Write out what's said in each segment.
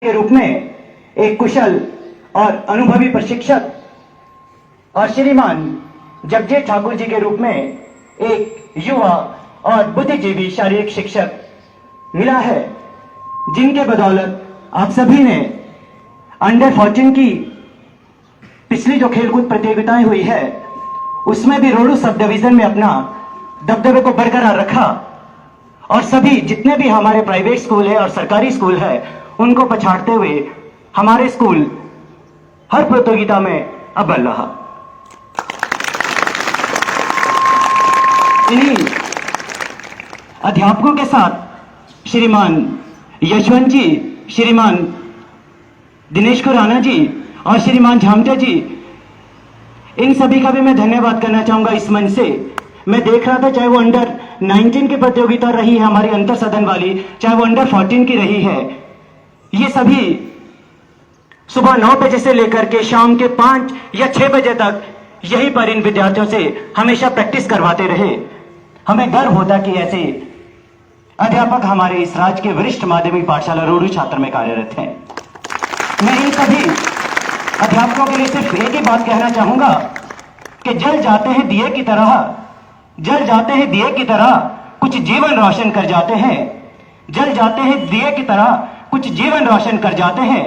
के रूप में एक कुशल और अनुभवी प्रशिक्षक और श्रीमान जगजीत ठाकुर जी के रूप में एक युवा और बुद्धिजीवी शारीरिक शिक्षक मिला है, जिनके बदौलत आप सभी ने अंडर 14 की पिछली जो खेलकूद प्रतियोगिताएं हुई है उसमें भी रोडू सब डिवीजन में अपना दबदबे को बरकरार रखा और सभी जितने भी हमारे प्राइवेट स्कूल है और सरकारी स्कूल है उनको पछाड़ते हुए हमारे स्कूल हर प्रतियोगिता में अव्वल रहा। इन्हीं अध्यापकों के साथ श्रीमान यशवंत जी, श्रीमान दिनेश खुराना जी और श्रीमान झामटे जी, इन सभी का भी मैं धन्यवाद करना चाहूंगा इस मंच से। मैं देख रहा था चाहे वो अंडर 19 की प्रतियोगिता रही है हमारी अंतर सदन वाली, चाहे वो अंडर 14 की रही है, ये सभी सुबह 9 बजे से लेकर के शाम के 5 या 6 बजे तक यहीं पर इन विद्यार्थियों से हमेशा प्रैक्टिस करवाते रहे। हमें गर्व होता कि ऐसे अध्यापक हमारे इस राज्य के वरिष्ठ माध्यमिक पाठशाला रोडू छात्र में कार्यरत हैं। मैं इन सभी अध्यापकों के लिए सिर्फ एक ही बात कहना चाहूंगा कि जल जाते हैं दिए की तरह, जल जाते हैं दिए की तरह कुछ जीवन रोशन कर जाते हैं, जल जाते हैं दिए की तरह कुछ जीवन रोशन कर जाते हैं।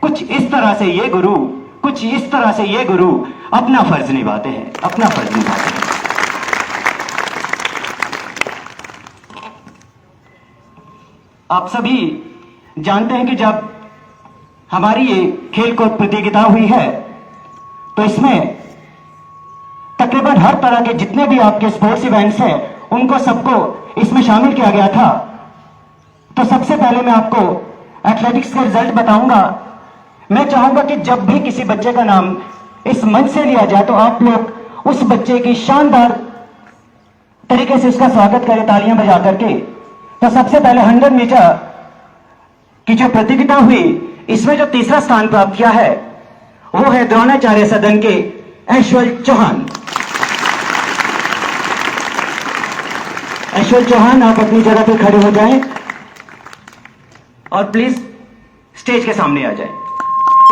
कुछ इस तरह से ये गुरु, कुछ इस तरह से ये गुरु अपना फर्ज निभाते हैं, अपना फर्ज निभाते हैं। आप सभी जानते हैं कि जब हमारी ये खेल कूद प्रतियोगिता हुई है तो इसमें तकरीबन हर तरह के जितने भी आपके स्पोर्ट्स इवेंट्स हैं उनको सबको इसमें शामिल किया गया था। तो सबसे पहले मैं आपको एथलेटिक्स का रिजल्ट बताऊंगा। मैं चाहूंगा कि जब भी किसी बच्चे का नाम इस मंच से लिया जाए तो आप लोग उस बच्चे की शानदार तरीके से उसका स्वागत करें तालियां बजा करके। तो सबसे पहले 100 मीटर की जो प्रतियोगिता हुई इसमें जो तीसरा स्थान प्राप्त किया है वो है द्रोणाचार्य सदन के ऐश्वर्य चौहान। ऐश्वर्य चौहान, आप अपनी जगह पर खड़े हो जाएं और प्लीज स्टेज के सामने आ जाएं।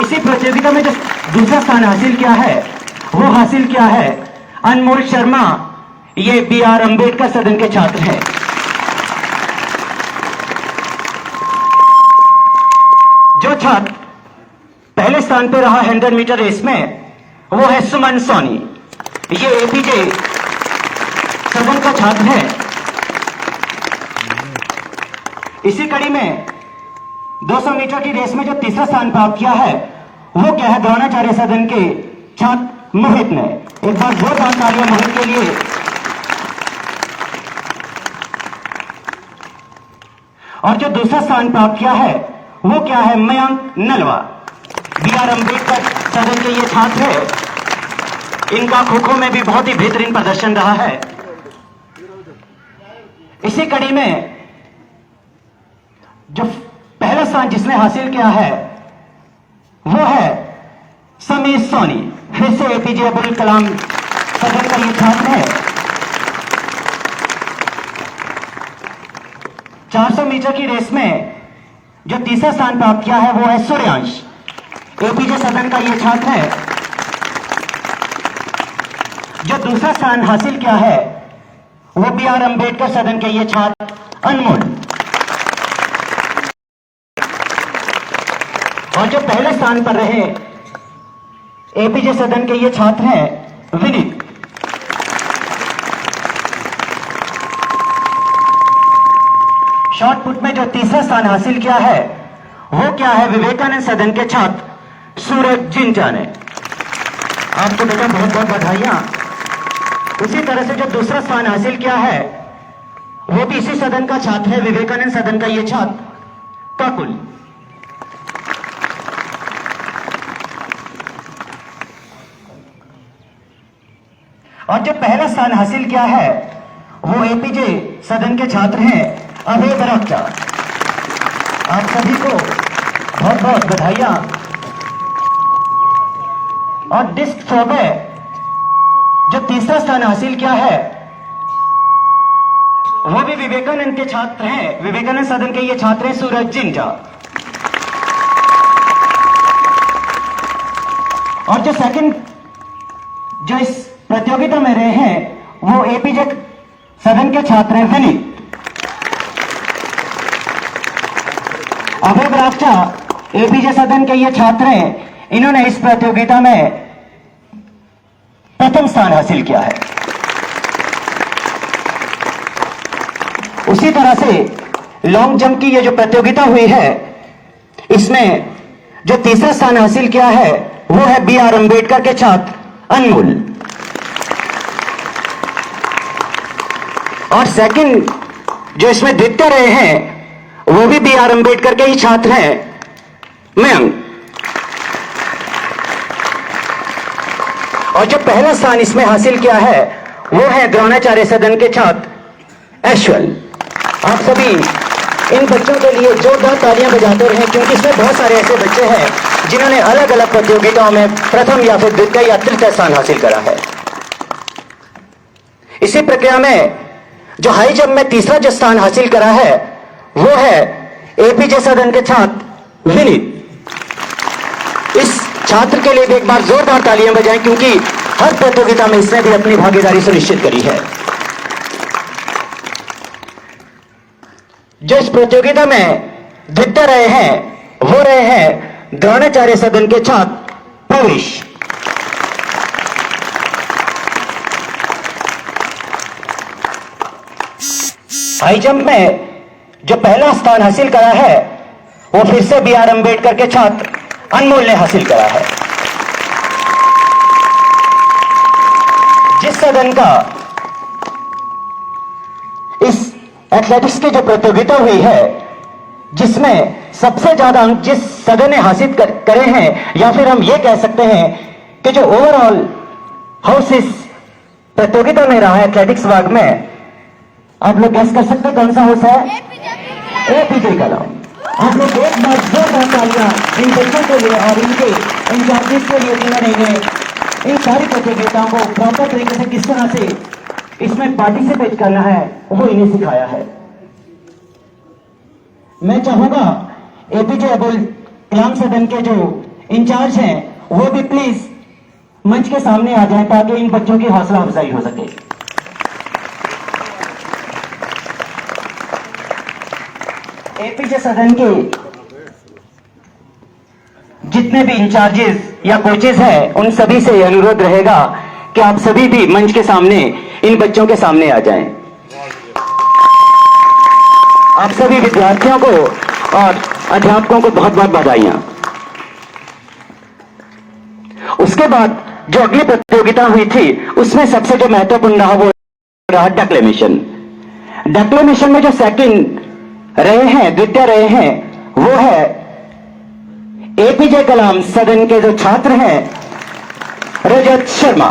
इसी प्रतियोगिता में जो दूसरा स्थान हासिल किया है वो हासिल किया है अनमोल शर्मा। ये BR अंबेडकर सदन के छात्र हैं। जो छात्र पहले स्थान पर रहा 100 मीटर रेस में वो है सुमन सोनी। ये APJ सदन का छात्र है। इसी कड़ी में 200 मीटर की रेस में जो तीसरा स्थान प्राप्त किया है वो क्या है द्रोणाचार्य सदन के छात्र मोहित ने। एक बार जोरदार तालियां मोहित के लिए। और जो दूसरा स्थान प्राप्त किया है वो क्या है मयंक नलवा। BR अंबेडकर सदन के ये छात्र है। इनका खो खो में भी बहुत ही बेहतरीन प्रदर्शन रहा है। इसी कड़ी में जो पहला स्थान जिसने हासिल किया है वो है समीर सोनी। फिर से APJ अब्दुल कलाम सदन का ये छात्र है। 400 मीटर की रेस में जो तीसरा स्थान प्राप्त किया है वो है सूर्यांश। APJ सदन का ये छात्र है। जो दूसरा स्थान हासिल किया है वो BR अंबेडकर सदन के ये छात्र अनमोल। और जो पहले स्थान पर रहे APJ सदन के ये छात्र हैं विनीत। शॉर्ट पुट में जो तीसरा स्थान हासिल किया है वो क्या है विवेकानंद सदन के छात्र सूरज जिंटा ने। आपको बेटा बहुत बहुत बधाइयां। उसी तरह से जो दूसरा स्थान हासिल किया है वो भी इसी सदन का छात्र है विवेकानंद सदन का ये छात्र काकुल। और जो पहला स्थान हासिल किया है वो APJ सदन के छात्र हैं अभय बराचा। आप सभी को बहुत बहुत बधाइयां। और डिस्क थ्रो में जो तीसरा स्थान हासिल किया है वो भी विवेकानंद के छात्र हैं, विवेकानंद सदन के ये छात्र हैं सूरज जिंटा। और जो सेकंड जो इस प्रतियोगिता में रहे हैं वो एपीजे सदन के छात्र हैं विनीत। अभय बरागचा एपीजे सदन के ये छात्र हैं, इन्होंने इस प्रतियोगिता में प्रथम स्थान हासिल किया है। उसी तरह से लॉन्ग जंप की ये जो प्रतियोगिता हुई है, इसमें जो तीसरा स्थान हासिल किया है वो है बी.आर. अम्बेडकर के छात्र अनमोल। और सेकंड जो इसमें द्वितीय रहे हैं वो भी बी.आर. अम्बेडकर के ही छात्र हैं मयंक। और जो पहला स्थान इसमें हासिल किया है वो है द्रोणाचार्य सदन के छात्र ऐश्वर्य। आप सभी इन बच्चों के लिए जोरदार तालियां बजाते रहें, क्योंकि इसमें बहुत सारे ऐसे बच्चे हैं जिन्होंने अलग अलग प्रतियोगिताओं में प्रथम या फिर द्वितीय या तृतीय स्थान हासिल करा है। इसी प्रक्रिया में जो हाई जंप में तीसरा जो स्थान हासिल करा है वो है एपीजे सदन के छात्र विनीत। इस छात्र के लिए भी एक बार जोरदार तालियां बजाएं, क्योंकि हर प्रतियोगिता में इसने भी अपनी भागीदारी सुनिश्चित करी है। जो इस प्रतियोगिता में द्वितीय रहे हैं वो रहे हैं द्रोणाचार्य सदन के छात्र प्रवेश। हाई जंप में जो पहला स्थान हासिल करा है वो फिर से बी.आर. अम्बेडकर के छात्र अनमोल ने हासिल करा है। जिस सदन का इस एथलेटिक्स की जो प्रतियोगिता हुई है, जिसमें सबसे ज्यादा अंक जिस सदन ने हासिल करे हैं, या फिर हम ये कह सकते हैं कि जो ओवरऑल हाउस इस प्रतियोगिता में रहा है एथलेटिक्स वर्ग में, आप लोग गैस कर सकते हैं कौन सा हाउस है? एपीजे कलाम। आप लोग एक बार जोरदार तालियां इन बच्चों के लिए और इनके इंचार्जेस के लिए जिन्होंने इन्हें इन सारी प्रतियोगिताओं को प्रॉपर तरीके से किस तरह से इसमें पार्टिसिपेट करना है वो इन्हें सिखाया है। मैं चाहूंगा एपीजे अब्दुल कलाम सदन के जो इंचार्ज हैं वो भी प्लीज मंच के सामने आ जाएं, ताकि इन बच्चों की हौसला अफजाई हो सके। एपीजे सदन के जितने भी इंचार्जेस या कोचेस हैं उन सभी से अनुरोध रहेगा कि आप सभी भी मंच के सामने इन बच्चों के सामने आ जाएं। आप सभी विद्यार्थियों को और अध्यापकों को बहुत बहुत बधाइयां। उसके बाद जो अगली प्रतियोगिता हुई थी उसमें सबसे जो महत्वपूर्ण रहा वो रहा डेक्लेमेशन। डेक्लेमेशन में जो सेकंड रहे हैं, द्वितीय रहे हैं, वो है एपीजे कलाम सदन के जो छात्र हैं रजत शर्मा।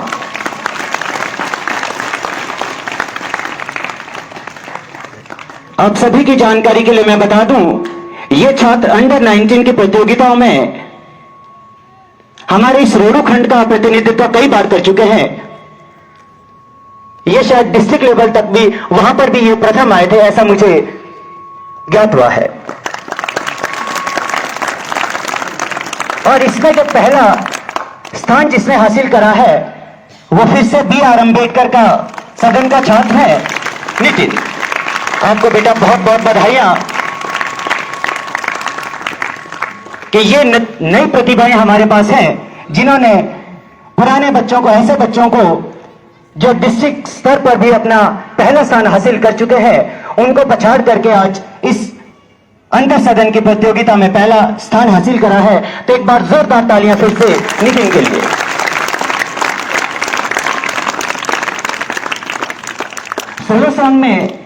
आप सभी की जानकारी के लिए मैं बता दूं, ये छात्र अंडर 19 की प्रतियोगिताओं में हमारे इस रोडू खंड का प्रतिनिधित्व कई बार कर चुके हैं। ये शायद डिस्ट्रिक्ट लेवल तक भी, वहां पर भी ये प्रथम आए थे, ऐसा मुझे ज्ञात हुआ है। और इसमें जो पहला स्थान जिसने हासिल करा है वो फिर से बी.आर. अम्बेडकर का सदन का छात्र है नितिन। आपको बेटा बहुत बहुत बधाइयां कि ये नई प्रतिभाएं हमारे पास हैं, जिन्होंने पुराने बच्चों को, ऐसे बच्चों को जो डिस्ट्रिक्ट स्तर पर भी अपना पहला स्थान हासिल कर चुके हैं, उनको पछाड़ करके आज इस अंतर सदन की प्रतियोगिता में पहला स्थान हासिल करा है। तो एक बार जोरदार तालियां फिर से नितिन के लिए। सोलो सॉन्ग में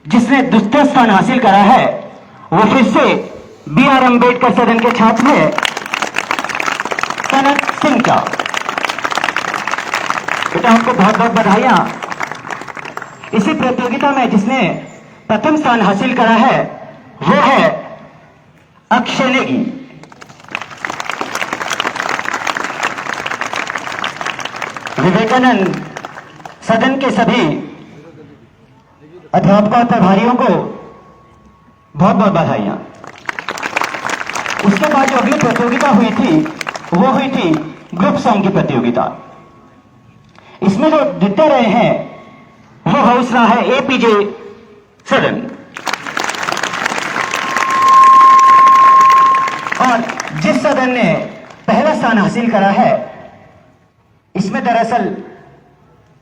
जिसने द्वितीय स्थान हासिल करा है वो फिर से बी.आर. अम्बेडकर सदन के छात्र हैं कनक सिंह का। बेटा आपको बहुत बहुत बधाइयां। इसी प्रतियोगिता में जिसने प्रथम स्थान हासिल करा है वो है अक्षय नेगी। विवेकानंद सदन के सभी अध्यापकों और प्रभारियों को बहुत बहुत बधाइयां। उसके बाद जो अगली प्रतियोगिता हुई थी वो हुई थी ग्रुप सॉन्ग की प्रतियोगिता। इसमें जो द्वितीय रहे हैं वो हाउस रहा है एपीजे सदन। और जिस सदन ने पहला स्थान हासिल करा है, इसमें दरअसल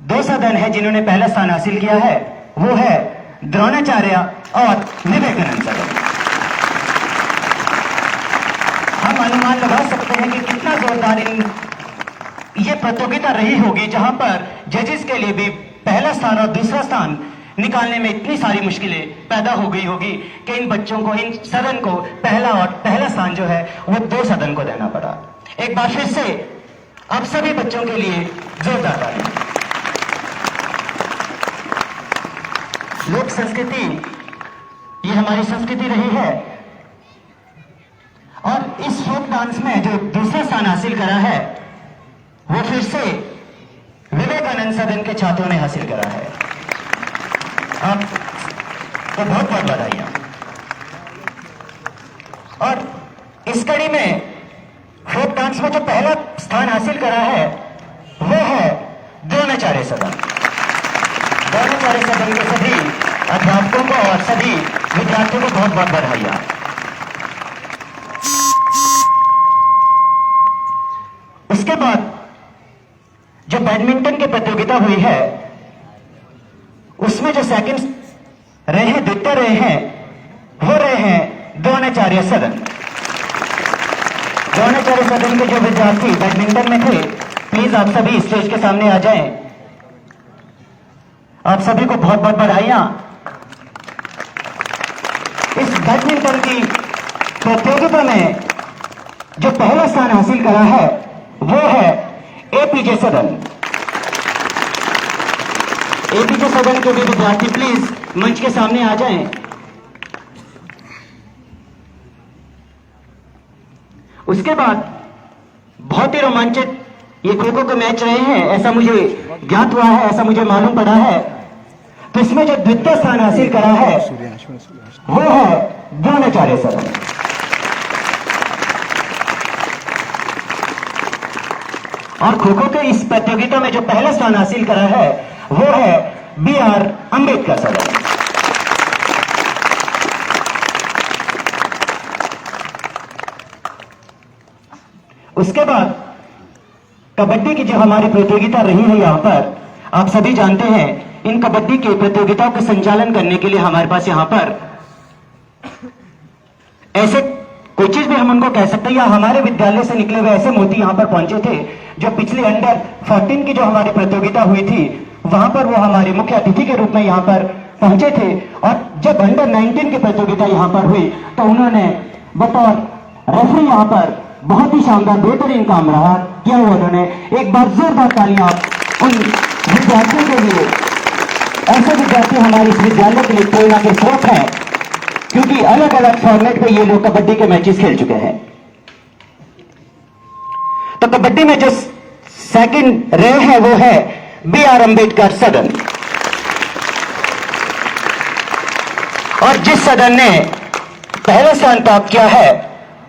दो सदन है जिन्होंने पहला स्थान हासिल किया है, वो है द्रोणाचार्य और विवेकानंद सदन। हम अनुमान लगा सकते हैं कि कितना जोरदार ये प्रतियोगिता रही होगी, जहां पर जजेस के लिए भी पहला स्थान और दूसरा स्थान निकालने में इतनी सारी मुश्किलें पैदा हो गई होगी कि इन बच्चों को, इन सदन को पहला स्थान जो है वो दो सदन को देना पड़ा। एक बार फिर से आप सभी बच्चों के लिए जोरदार तालियां। लोक संस्कृति, ये हमारी संस्कृति रही है। और इस फोक डांस में जो दूसरा स्थान हासिल करा है वो फिर से विवेकानंद सदन के छात्रों ने हासिल करा है। आपको बहुत बहुत बधाइयां। और इस कड़ी में फोक डांस में जो पहला स्थान हासिल करा है वो है द्रोणाचार्य सदन। द्रोणाचार्य सदन के सभी अध्यापकों को और सभी विद्यार्थियों को बहुत बहुत बधाइयां। उसके बाद जो बैडमिंटन की प्रतियोगिता हुई है, उसमें जो सेकंड रहे हैं, द्वितीय रहे हैं, वो रहे हैं द्रोणाचार्य सदन। द्रोणाचार्य सदन के जो विद्यार्थी बैडमिंटन में थे, प्लीज आप सभी स्टेज के सामने आ जाएं। आप सभी को बहुत बहुत बधाइयां। इस बैडमिंटन की प्रतियोगिता में जो पहला स्थान हासिल करा है वो है एपीजे सदन। एपीजे सदन के भी विद्यार्थी प्लीज मंच के सामने आ जाएं। उसके बाद बहुत ही रोमांचित ये खो खो के मैच रहे हैं, ऐसा मुझे ज्ञात हुआ है, ऐसा मुझे मालूम पड़ा है। तो इसमें जो द्वितीय स्थान हासिल करा है वो है द्रोणाचार्य सदन। और खो खो के इस प्रतियोगिता में जो पहला स्थान हासिल करा है वो है BR अंबेडकर सदन। उसके बाद कबड्डी की जो हमारी प्रतियोगिता रही है, यहां पर आप सभी जानते हैं, इन कबड्डी की प्रतियोगिताओं का संचालन करने के लिए हमारे पास यहां पर ऐसे कोचेज भी हम उनको कह सकते हैं, या हमारे विद्यालय से निकले हुए ऐसे मोती यहां पर पहुंचे थे जो पिछले अंडर 14 की जो हमारी प्रतियोगिता हुई थी वहां पर वो हमारे मुख्य अतिथि के रूप में यहां पर पहुंचे थे। और जब अंडर 19 की प्रतियोगिता यहां पर हुई तो उन्होंने बतौर रेफरी यहां पर बहुत ही शानदार बेहतरीन काम रहा किया हुआ उन्होंने। एक बार जोरदार तालियां उन विद्यार्थियों के लिए। ऐसे विद्यार्थी हमारे इस विद्यालय के लिए प्रेरणा के स्रोत हैं, क्योंकि अलग अलग फॉर्मेट पे ये लोग कबड्डी के मैचेस खेल चुके हैं। तो कबड्डी में जो सेकंड रहे हैं वो है BR अंबेडकर सदन। और जिस सदन ने पहला स्थान प्राप्त किया है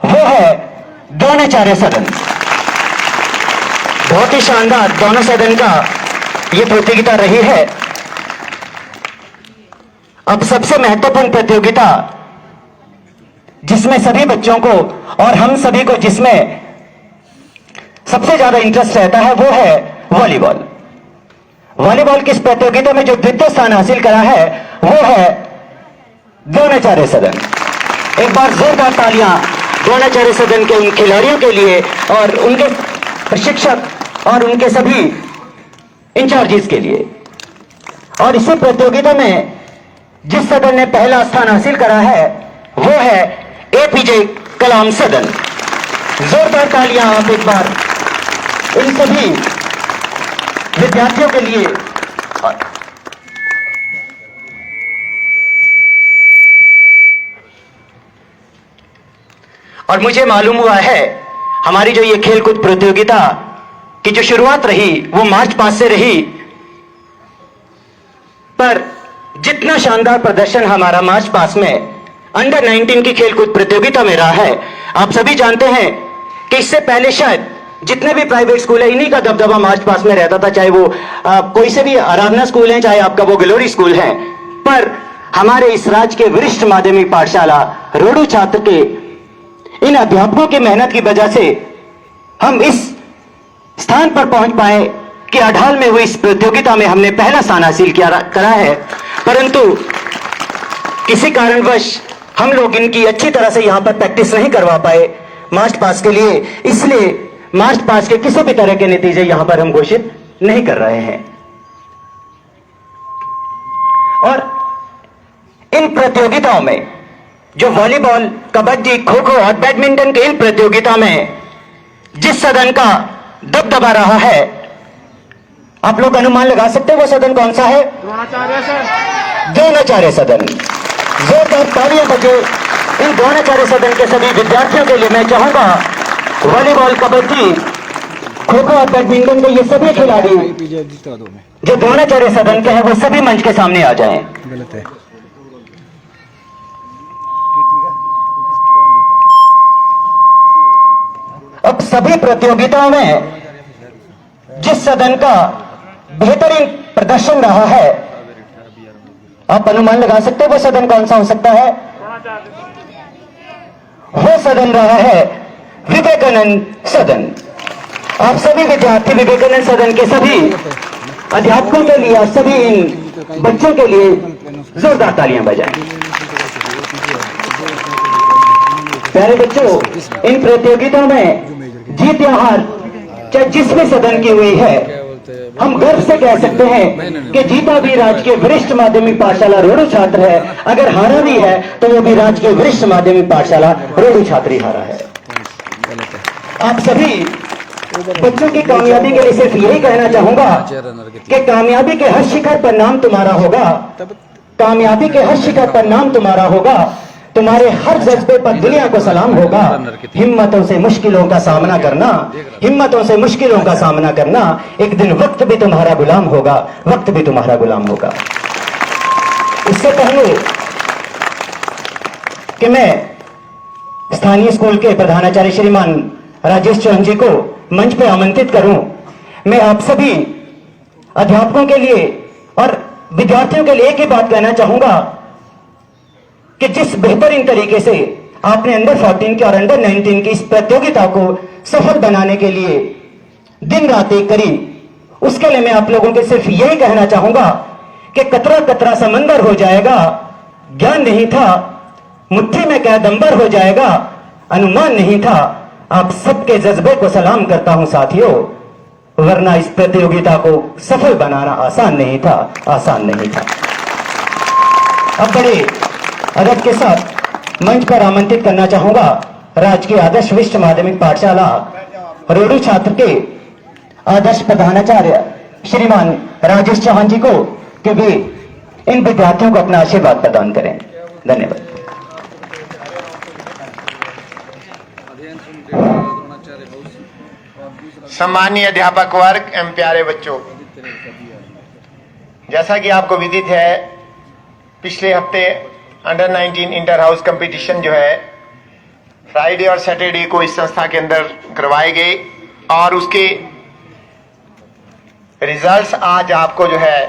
वो है द्रोणाचार्य सदन। बहुत ही शानदार दोनों सदन का ये प्रतियोगिता रही है। अब सबसे महत्वपूर्ण प्रतियोगिता जिसमें सभी बच्चों को और हम सभी को जिसमें सबसे ज्यादा इंटरेस्ट रहता है वो है वॉलीबॉल। वॉलीबॉल की इस प्रतियोगिता में जो द्वितीय स्थान हासिल करा है वो है द्रोणाचार्य सदन। एक बार जोरदार तालियां द्रोणाचार्य सदन के उन खिलाड़ियों के लिए और उनके प्रशिक्षक और उनके सभी इंचार्जेस के लिए। और इसी प्रतियोगिता में जिस सदन ने पहला स्थान हासिल करा है वो है एपीजे कलाम सदन। जोरदार तालियां आप एक बार इन सभी विद्यार्थियों के लिए। और मुझे मालूम हुआ है हमारी जो ये खेलकूद प्रतियोगिता की जो शुरुआत रही वो मार्च पास से रही, पर जितना शानदार प्रदर्शन हमारा मार्च पास में अंडर 19 की खेलकूद प्रतियोगिता में रहा है, आप सभी जानते हैं कि इससे पहले शायद जितने भी प्राइवेट स्कूल है इन्हीं का दबदबा मार्च पास में रहता था, चाहे वो कोई से भी आराधना स्कूल है, चाहे आपका वो ग्लोरी स्कूल है। पर हमारे इस राज्य के वरिष्ठ माध्यमिक पाठशाला रोडू छात्र के इन अध्यापकों की मेहनत की वजह से हम इस स्थान पर पहुंच पाए कि अढ़ाल में हुई इस प्रतियोगिता में हमने पहला स्थान हासिल करा है। परंतु किसी कारणवश हम लोग इनकी अच्छी तरह से यहां पर प्रैक्टिस नहीं करवा पाए मार्च पास के लिए, इसलिए मार्च पास के किसी भी तरह के नतीजे यहां पर हम घोषित नहीं कर रहे हैं। और इन प्रतियोगिताओं में जो वॉलीबॉल, कबड्डी, खो खो और बैडमिंटन के इन प्रतियोगिता में जिस सदन का दबदबा रहा है, आप लोग अनुमान लगा सकते हैं वो सदन कौन सा है? द्रोणाचार्य सदन। जोरदार तालियां बजे इन द्रोणाचार्य सदन के सभी विद्यार्थियों के लिए। मैं चाहूंगा वॉलीबॉल, कबड्डी, खो खो और बैडमिंटन के ये सभी खिलाड़ी जो द्रोणाचार्य सदन के हैं वो सभी मंच के सामने आ जाएं। गलत है। अब सभी प्रतियोगिताओं में जिस सदन का बेहतरीन प्रदर्शन रहा है, आप अनुमान लगा सकते हैं वो सदन कौन सा हो सकता है? वो सदन रहा है विवेकानंद सदन। आप सभी विद्यार्थी विवेकानंद सदन के सभी अध्यापकों के लिए और सभी इन बच्चों के लिए जोरदार तालियां बजाएं। प्यारे बच्चों, इन प्रतियोगिताओं में जीत या हार चाहे जिस भी सदन की हुई है, हम गर्व से कह सकते हैं कि जीता भी राज्य के वरिष्ठ माध्यमिक पाठशाला रोडू छात्र है, अगर हारा भी है तो वो भी राज्य के वरिष्ठ माध्यमिक पाठशाला रोडू छात्री हारा है। आप सभी बच्चों की कामयाबी के लिए सिर्फ यही कहना चाहूंगा कि कामयाबी के हर शिखर पर नाम तुम्हारा होगा, कामयाबी के हर शिखर पर नाम तुम्हारा होगा, तुम्हारे हर जज्बे पर दुनिया को सलाम होगा। हिम्मतों से मुश्किलों का सामना करना, हिम्मतों से मुश्किलों का सामना करना, एक दिन वक्त भी तुम्हारा गुलाम होगा, वक्त भी तुम्हारा गुलाम होगा। इससे पहले कि मैं स्थानीय स्कूल के प्रधानाचार्य श्रीमान राजेश चौहान जी को मंच पर आमंत्रित करूं, मैं आप सभी अध्यापकों के लिए और विद्यार्थियों के लिए एक ही बात कहना चाहूंगा कि जिस बेहतरीन तरीके से आपने अंडर 14 की और अंडर 19 की इस प्रतियोगिता को सफल बनाने के लिए दिन रात एक करी, उसके लिए मैं आप लोगों के सिर्फ यही कहना चाहूंगा कि कतरा कतरा समंदर हो जाएगा, ज्ञान नहीं था मुट्ठी में कैद अंबर हो जाएगा, अनुमान नहीं था। आप सबके जज्बे को सलाम करता हूं साथियों, वरना इस प्रतियोगिता को सफल बनाना आसान नहीं था, आसान नहीं था। अब बड़े अदब के साथ मंच पर आमंत्रित करना चाहूंगा राजकीय आदर्श विश्व माध्यमिक पाठशाला रोडू छात्र के आदर्श प्रधानाचार्य श्रीमान राजेश चौहान जी को कि वे इन विद्यार्थियों को अपना आशीर्वाद प्रदान करें। धन्यवाद। सम्मानीय अध्यापक वर्ग एवं प्यारे बच्चों, जैसा कि आपको विदित है, पिछले हफ्ते अंडर 19 इंटर हाउस कंपटीशन जो है फ्राइडे और सैटरडे को इस संस्था के अंदर करवाए गए और उसके रिजल्ट्स आज आपको जो है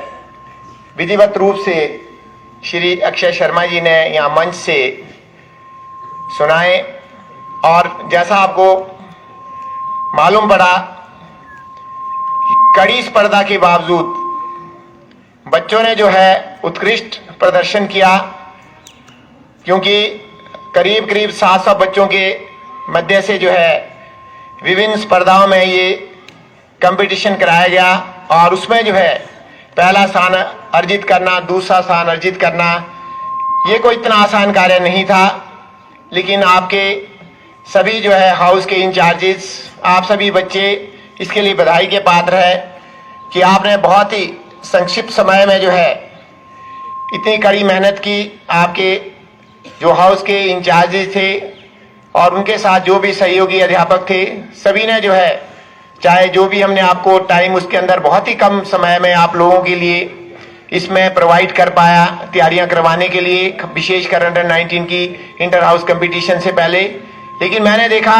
विधिवत रूप से श्री अक्षय शर्मा जी ने यहाँ मंच से सुनाए। और जैसा आपको मालूम पड़ा, कड़ी स्पर्धा के बावजूद बच्चों ने जो है उत्कृष्ट प्रदर्शन किया, क्योंकि करीब करीब 700 बच्चों के मध्य से जो है विभिन्न स्पर्धाओं में ये कंपटीशन कराया गया और उसमें जो है पहला स्थान अर्जित करना, दूसरा स्थान अर्जित करना, ये कोई इतना आसान कार्य नहीं था। लेकिन आपके सभी जो है हाउस के इंचार्जेस, आप सभी बच्चे इसके लिए बधाई के पात्र है कि आपने बहुत ही संक्षिप्त समय में जो है इतनी कड़ी मेहनत की। आपके जो हाउस के इंचार्जेस थे और उनके साथ जो भी सहयोगी अध्यापक थे, सभी ने जो है चाहे जो भी हमने आपको टाइम उसके अंदर बहुत ही कम समय में आप लोगों के लिए इसमें प्रोवाइड कर पाया तैयारियां करवाने के लिए, विशेषकर अंडर 19 की इंटर हाउस कंपटीशन से पहले। लेकिन मैंने देखा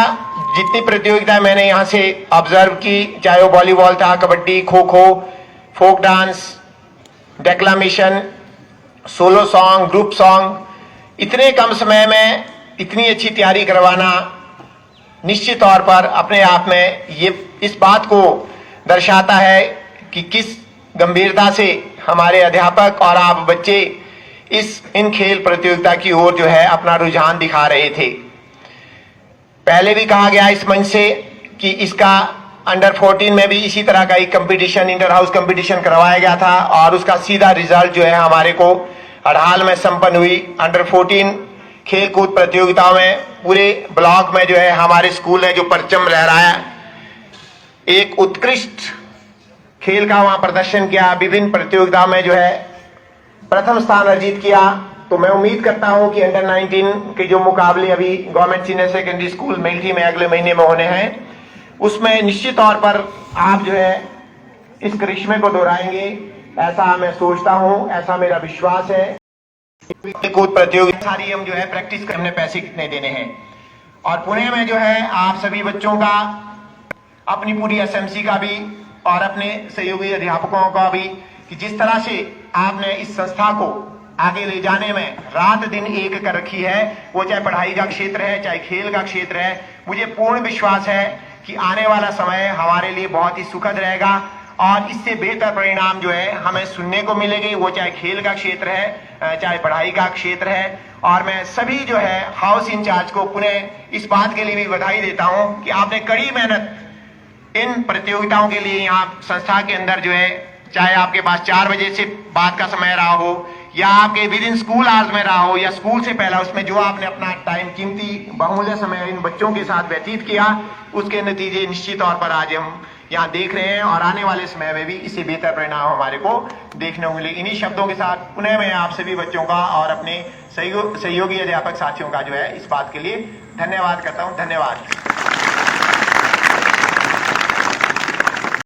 जितनी प्रतियोगिता मैंने यहाँ से ऑब्जर्व की, चाहे वो वॉलीबॉल था, kabaddi, kho kho, folk dance, declamation, solo song, group song, इतने कम समय में इतनी अच्छी तैयारी करवाना निश्चित तौर पर अपने आप में ये इस बात को दर्शाता है कि किस गंभीरता से हमारे अध्यापक और आप बच्चे इन खेल प्रतियोगिता की ओर जो है अपना रुझान दिखा रहे थे। पहले भी कहा गया इस मंच से कि इसका अंडर 14 में भी इसी तरह का एक कंपटीशन, इंटर हाउस कंपटीशन करवाया गया था और उसका सीधा रिजल्ट जो है हमारे को अड़हाल में संपन्न हुई। अंडर 14 खेल कूद प्रतियोगिताओं में पूरे ब्लॉक में जो है हमारे स्कूल ने जो परचम लहराया, एक उत्कृष्ट खेल का वहां प्रदर्शन किया, विभिन्न प्रतियोगिताओं में जो है प्रथम स्थान अर्जित किया। तो मैं उम्मीद करता हूं कि अंडर 19 के जो मुकाबले अभी गवर्नमेंट सीनियर सेकेंडरी स्कूल मेल्ठी में अगले महीने में होने हैं, उसमें निश्चित तौर पर आप जो है इस करिश्मे को दोहराएंगे, ऐसा मैं सोचता हूं, ऐसा मेरा विश्वास है। कूद प्रतियोगिता सारी हम जो है प्रैक्टिस करने पैसे कितने देने हैं, और पुणे में जो है आप सभी बच्चों का, अपनी पूरी एसएमसी का भी और अपने सहयोगी अध्यापकों का भी, कि जिस तरह से आपने इस संस्था को आगे ले जाने में रात दिन एक कर रखी है, वो चाहे पढ़ाई का क्षेत्र है, चाहे खेल का क्षेत्र है, मुझे पूर्ण विश्वास है कि आने वाला समय हमारे लिए बहुत ही सुखद रहेगा और इससे बेहतर परिणाम जो है हमें सुनने को मिलेंगे, वो चाहे खेल का क्षेत्र है, चाहे पढ़ाई का क्षेत्र है। और मैं सभी जो है हाउस इंचार्ज को पुनः इस बात के लिए भी बधाई देता हूं कि आपने कड़ी मेहनत इन प्रतियोगिताओं के लिए यहाँ संस्था के अंदर जो है, चाहे आपके पास 4 बजे से बाद का समय रहा हो या आपके विद इन स्कूल आवर्स में रहा हो या स्कूल से पहला, उसमें जो आपने अपना टाइम, कीमती बहुमूल्य समय इन बच्चों के साथ व्यतीत किया, उसके नतीजे निश्चित तौर पर आज हम यहाँ देख रहे हैं और आने वाले समय में भी इससे बेहतर परिणाम हमारे को देखने को मिले। इन्हीं शब्दों के साथ पुनः मैं आप सभी बच्चों का और अपने सहयोगी अध्यापक साथियों का जो है इस बात के लिए धन्यवाद करता हूँ। धन्यवाद।